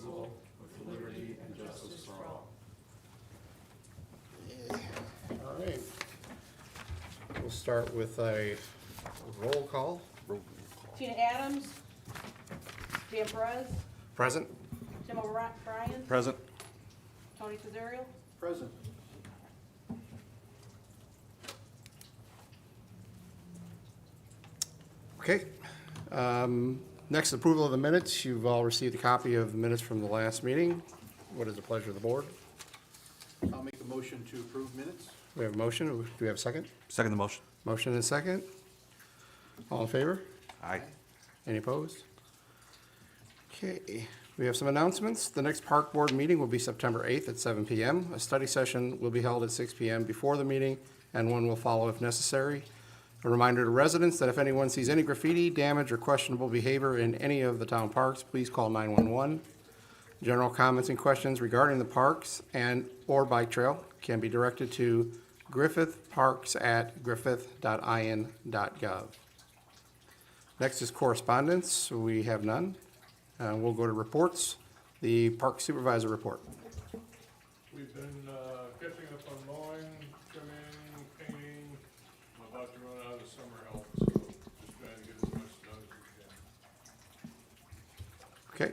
indivisible, with liberty and justice for all. All right. We'll start with a roll call. Tina Adams. Dan Perez. Present? Tim O'Brien. Present. Tony Cesario. Present. Okay. Next, approval of the minutes. You've all received a copy of the minutes from the last meeting. What is the pleasure of the board? I'll make a motion to approve minutes. We have a motion. Do we have a second? Second the motion. Motion and a second. All in favor? Aye. Any opposed? Okay, we have some announcements. The next park board meeting will be September 8th at 7 PM. A study session will be held at 6 PM before the meeting, and one will follow if necessary. A reminder to residents that if anyone sees any graffiti, damage, or questionable behavior in any of the town parks, please call 911. General comments and questions regarding the parks and/or bike trail can be directed to griffithparks@griffith.in.gov. Next is correspondence. We have none. We'll go to reports. The park supervisor report. We've been catching up on mowing, trimming, painting. I'm about to run out of summer help, so just trying to get as much done as we can. Okay.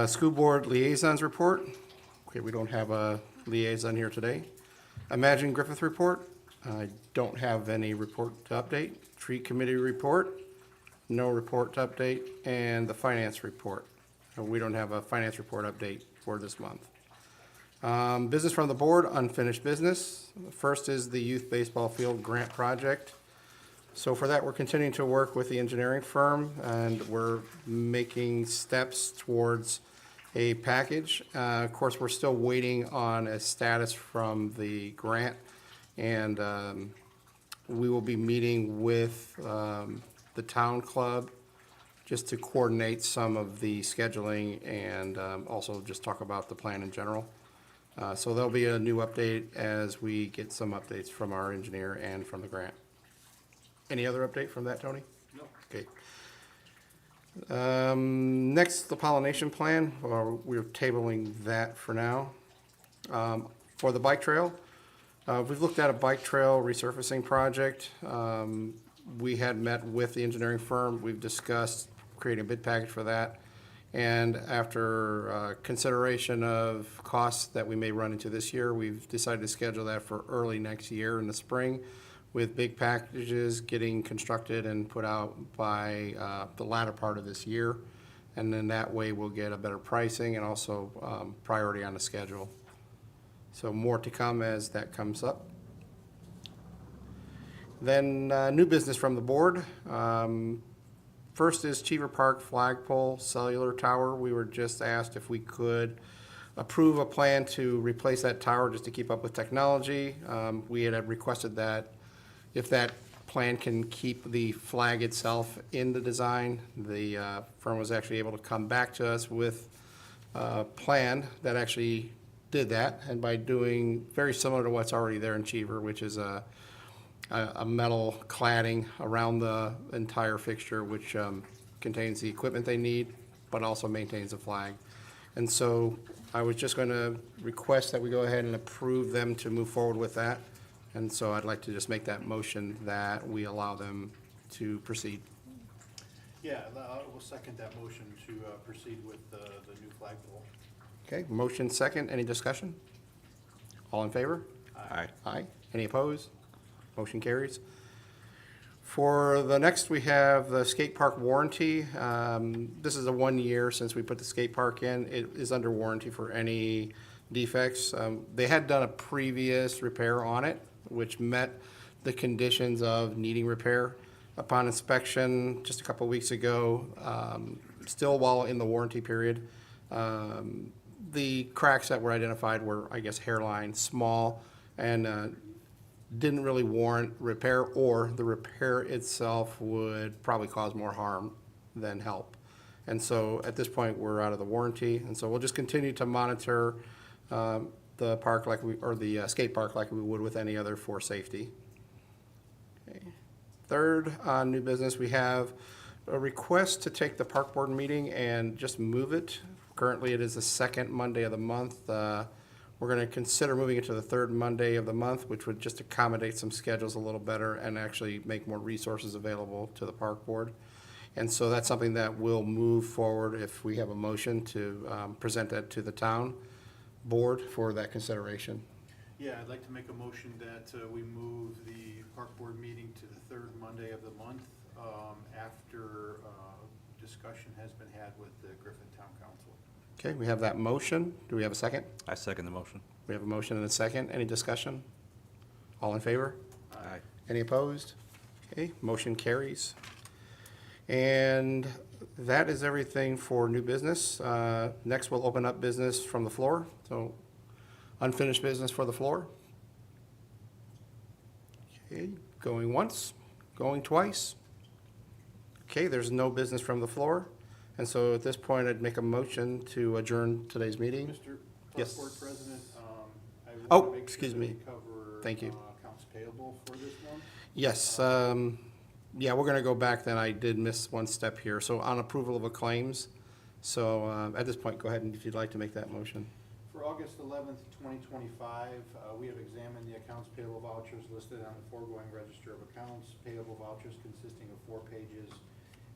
School board liaisons report. Okay, we don't have a liaison here today. Imagine Griffith report. I don't have any report to update. Tree committee report. No report to update. And the finance report. We don't have a finance report update for this month. Business from the board, unfinished business. First is the youth baseball field grant project. So for that, we're continuing to work with the engineering firm, and we're making steps towards a package. Of course, we're still waiting on a status from the grant, and we will be meeting with the town club just to coordinate some of the scheduling and also just talk about the plan in general. So there'll be a new update as we get some updates from our engineer and from the grant. Any other update from that, Tony? No. Okay. Next, the pollination plan. We're tabling that for now. For the bike trail, we've looked at a bike trail resurfacing project. We had met with the engineering firm. We've discussed creating a bid package for that. And after consideration of costs that we may run into this year, we've decided to schedule that for early next year in the spring, with big packages getting constructed and put out by the latter part of this year. And then that way we'll get a better pricing and also priority on the schedule. So more to come as that comes up. Then new business from the board. First is Cheever Park Flagpole Cellular Tower. We were just asked if we could approve a plan to replace that tower just to keep up with technology. We had requested that if that plan can keep the flag itself in the design. The firm was actually able to come back to us with a plan that actually did that, and by doing very similar to what's already there in Cheever, which is a metal cladding around the entire fixture, which contains the equipment they need, but also maintains the flag. And so I was just going to request that we go ahead and approve them to move forward with that. And so I'd like to just make that motion that we allow them to proceed. Yeah, I will second that motion to proceed with the new flagpole. Okay, motion second. Any discussion? All in favor? Aye. Aye. Any opposed? Motion carries. For the next, we have the skate park warranty. This is a 1 year since we put the skate park in. It is under warranty for any defects. They had done a previous repair on it, which met the conditions of needing repair. Upon inspection just a couple weeks ago, still while in the warranty period, the cracks that were identified were, I guess, hairline, small, and didn't really warrant repair, or the repair itself would probably cause more harm than help. And so at this point, we're out of the warranty, and so we'll just continue to monitor the park the skate park like we would with any other for safety. Okay. Third, on new business, we have a request to take the park board meeting and just move it. Currently, it is the second Monday of the month. We're going to consider moving it to the third Monday of the month, which would just accommodate some schedules a little better and actually make more resources available to the park board. And so that's something that will move forward if we have a motion to present that to the town board for that consideration. Yeah, I'd like to make a motion that we move the park board meeting to the third Monday of the month after discussion has been had with the Griffin Town Council. Okay, we have that motion. Do we have a second? I second the motion. We have a motion and a second. Any discussion? All in favor? Aye. Any opposed? Okay, motion carries. And that is everything for new business. Next, we'll open up business from the floor. So unfinished business for the floor. Okay, going once, going twice. Okay, there's no business from the floor. And so at this point, I'd make a motion to adjourn today's meeting. Mr. Yes. Park Board President, I Oh, want to make excuse sure that me. we cover Thank you. accounts payable for this one. Yes, yeah, we're gonna go back then. I did miss one step here. So on approval of a claims. So at this point, go ahead and if you'd like to make that motion. For August 11th, 2025, we have examined the accounts payable vouchers listed on the foregoing register of accounts. Payable vouchers consisting of 4 pages,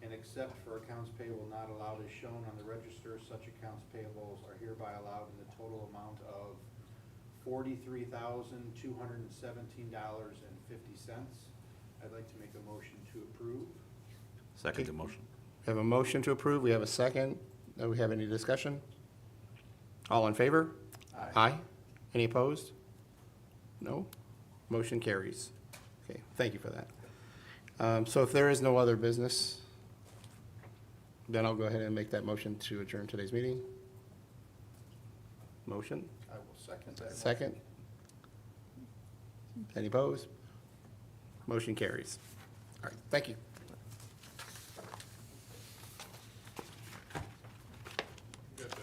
and except for accounts payable not allowed as shown on the register, such accounts payables are hereby allowed in the total amount of $43,217.50. I'd like to make a motion to approve. Second the motion. We have a motion to approve. We have a second. Do we have any discussion? All in favor? Aye. Any opposed? No? Motion carries. Okay, thank you for that. So if there is no other business, then I'll go ahead and make that motion to adjourn today's meeting. Motion, I will second that. second. Any opposed? Motion carries. All right, thank you. You got the-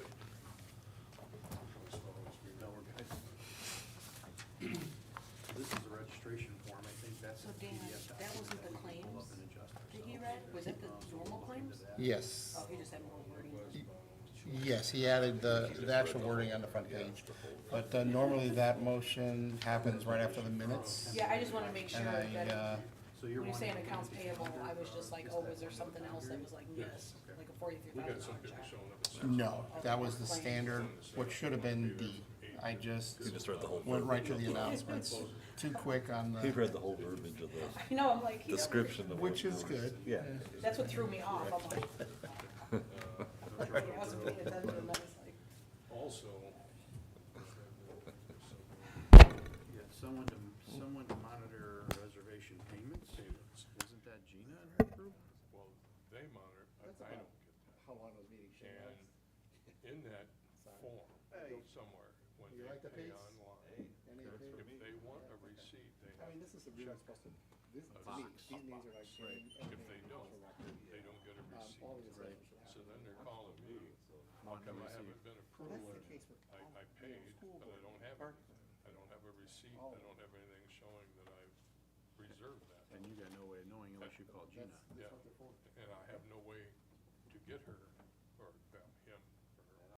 No, we're good. This is a registration form. I think that's So a Dan, PDF that document wasn't the we can pull claims up and adjust that he ourselves. read? Was that the normal claims? Yes. Oh, he just had more wording. Yes, he added the actual wording on the front page. But normally that motion happens right after the minutes. Yeah, I just wanna make sure And that, So you're when you're saying wanting- accounts payable, I was just like, oh, was there something else that was like, yes, like a We got some $43,000 people check? showing up at 6. no, that was the standard, what should have been D. I just You just read the whole went right to verbiage the of announcements. Too quick on He the, read the whole verbiage of the I know, I'm like, he never- description of. which what is it was. good. Yeah. that's what threw me off, I'm like. Like, I wasn't paying attention, and I was like, Also, Yeah, someone to monitor reservation payments. Isn't that Gina and her group? well, they monitor, I don't get that. How long those meetings And in that form, somewhere, when You they like the pay pace? online, if they want a receipt, they have this is really supposed to, these box. needs are like. If they don't get a receipt. So then they're calling me, how come I haven't been approved? I paid, but I don't have it. I don't have a receipt, I don't have anything showing that I've reserved that. And you got no way of knowing unless you call Gina. Yeah, and I have no way to get her